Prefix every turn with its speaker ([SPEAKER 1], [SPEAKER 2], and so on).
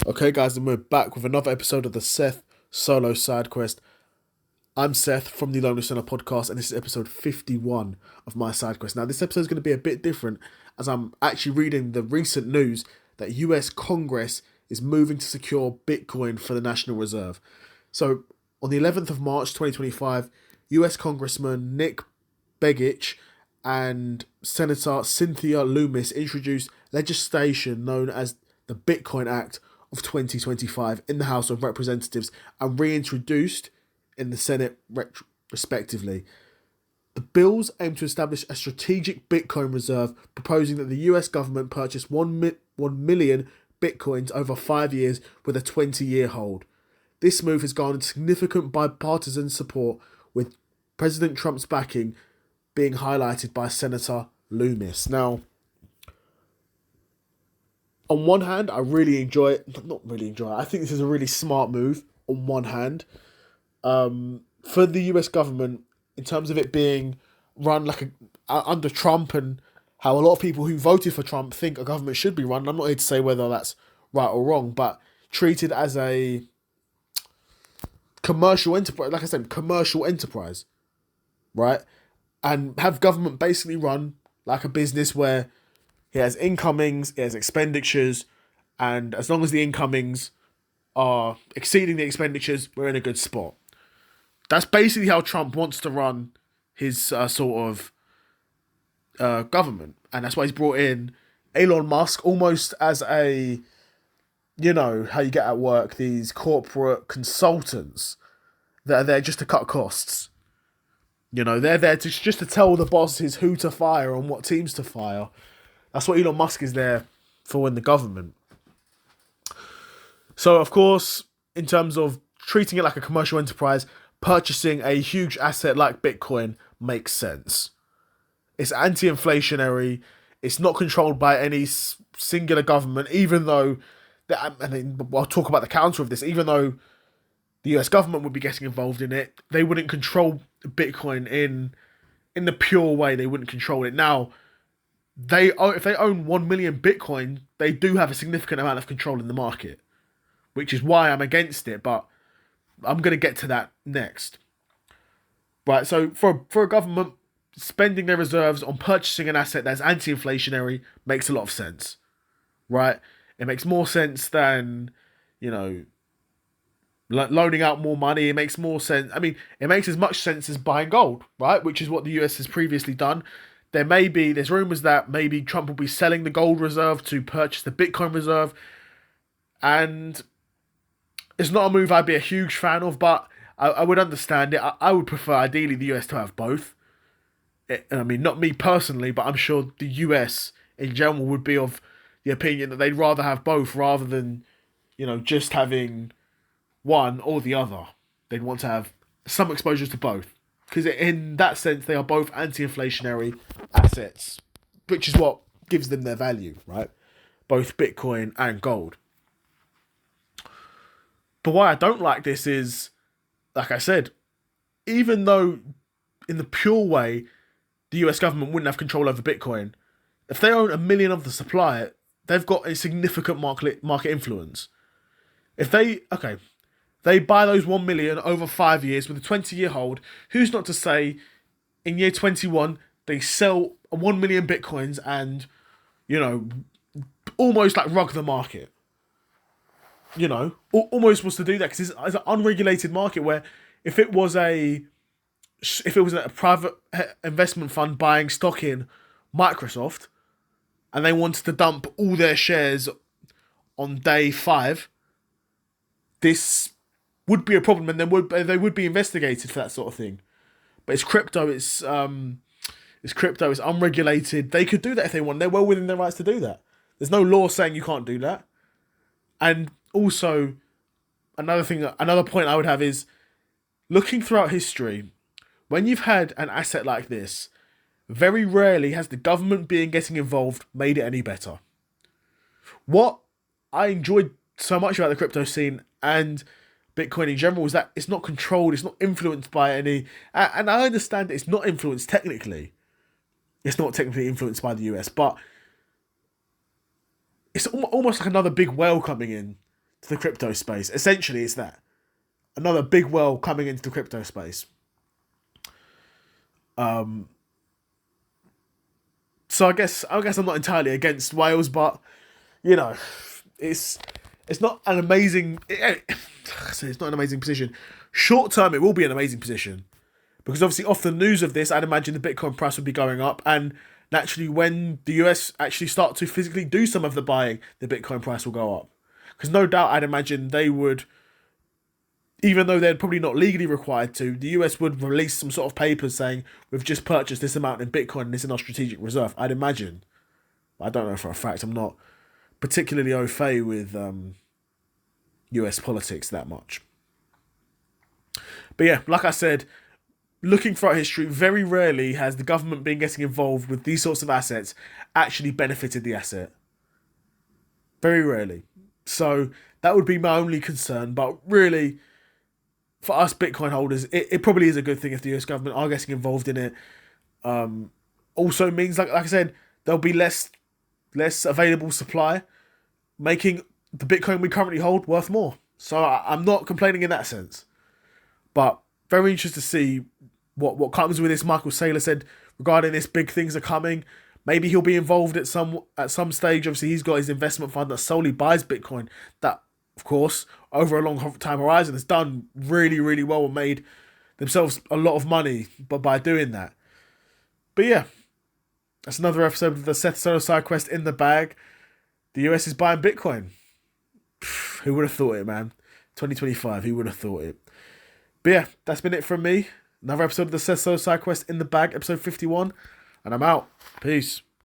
[SPEAKER 1] Okay, guys, and we're back with another episode of the Seth Solo Side Quest. I'm Seth from the Lonely Center podcast, and this is episode 51 of my side quest. Now, this episode is going to be a bit different as I'm actually reading the recent news that US Congress is moving to secure Bitcoin for the National Reserve. So, on the 11th of March 2025, US Congressman Nick Begich and Senator Cynthia Loomis introduced legislation known as the Bitcoin Act of 2025 in the House of Representatives and reintroduced in the Senate, respectively. The bills aim to establish a strategic Bitcoin reserve, proposing that the US government purchase 1 million Bitcoins over 5 years with a 20-year hold. This move has garnered significant bipartisan support, with President Trump's backing being highlighted by Senator Loomis. Now, on one hand, I really enjoy it. Not really enjoy it. I think this is a really smart move on one hand. For the US government, in terms of it being run under Trump, and how a lot of people who voted for Trump think a government should be run. I'm not here to say whether that's right or wrong, but treated as a commercial enterprise, like I said, commercial enterprise, right? And have government basically run like a business where he has incomings, he has expenditures, and as long as the incomings are exceeding the expenditures, we're in a good spot. That's basically how Trump wants to run his government. And that's why he's brought in Elon Musk almost as a, you know, how you get at work, these corporate consultants that are there just to cut costs. You know, they're there to just to tell the bosses who to fire and what teams to fire. That's what Elon Musk is there for in the government. So, of course, in terms of treating it like a commercial enterprise, purchasing a huge asset like Bitcoin makes sense. It's anti-inflationary. It's not controlled by any singular government, even though, I'll talk about the counter of this, even though the US government would be getting involved in it, they wouldn't control Bitcoin in the pure way. They wouldn't control it. Now, if they own 1 million Bitcoin, they do have a significant amount of control in the market, which is why I'm against it, but I'm going to get to that next. Right, so for a government, spending their reserves on purchasing an asset that's anti-inflationary makes a lot of sense, right? It makes more sense than, you know, loaning out more money. It makes more sense. I mean, it makes as much sense as buying gold, right? Which is what the US has previously done. There's rumors that maybe Trump will be selling the gold reserve to purchase the Bitcoin reserve. And it's not a move I'd be a huge fan of, but I would understand it. I would prefer, ideally, the US to have both. I mean, not me personally, but I'm sure the US in general would be of the opinion that they'd rather have both rather than, you know, just having one or the other. They'd want to have some exposure to both. Because in that sense, they are both anti-inflationary assets, which is what gives them their value, right? Both Bitcoin and gold. But why I don't like this is, like I said, even though in the pure way, the US government wouldn't have control over Bitcoin, if they own 1 million of the supply, they've got a significant market influence. If they buy those 1 million over 5 years with a 20-year hold, who's not to say in year 21 they sell 1 million Bitcoins and, you know, almost like rug the market. You know, almost wants to do that because it's an unregulated market where if it was a private investment fund buying stock in Microsoft and they wanted to dump all their shares on day 5, this would be a problem, and they would be investigated for that sort of thing. But it's crypto. It's crypto. It's unregulated. They could do that if they want. They're well within their rights to do that. There's no law saying you can't do that. And also, another point I would have is looking throughout history. When you've had an asset like this, very rarely has the government getting involved made it any better. What I enjoyed so much about the crypto scene and Bitcoin in general is that it's not controlled, it's not influenced by any, and I understand it's not influenced technically. It's not technically influenced by the US, but it's almost like another big whale coming in to the crypto space. Essentially, it's that. Another big whale coming into the crypto space. So I guess I'm not entirely against whales, but you know, it's not an amazing. It's not an amazing position. Short term, it will be an amazing position because obviously off the news of this, I'd imagine the Bitcoin price would be going up, and naturally, when the US actually start to physically do some of the buying, the Bitcoin price will go up. Because no doubt, I'd imagine they would, even though they're probably not legally required to, the US would release some sort of papers saying, we've just purchased this amount in Bitcoin and this is our strategic reserve. I'd imagine. I don't know for a fact. I'm not particularly au fait with US politics that much. But yeah, like I said, looking throughout history, very rarely has the government been getting involved with these sorts of assets actually benefited the asset. Very rarely. So that would be my only concern. But really, for us Bitcoin holders, it probably is a good thing if the US government are getting involved in it. Also means, like I said, there'll be less available supply, making the Bitcoin we currently hold worth more. So I'm not complaining in that sense. But very interested to see what comes with this. Michael Saylor said regarding this, big things are coming. Maybe he'll be involved at some stage. Obviously, he's got his investment fund that solely buys Bitcoin. That, of course, over a long time horizon, has done really, really well and made themselves a lot of money by doing that. But yeah, that's another episode of the Seth Solo Side Quest in the bag. The US is buying Bitcoin. Who would have thought it, man? 2025, who would have thought it? But yeah, that's been it from me. Another episode of the Seth Solo Side Quest in the bag, episode 51. And I'm out. Peace.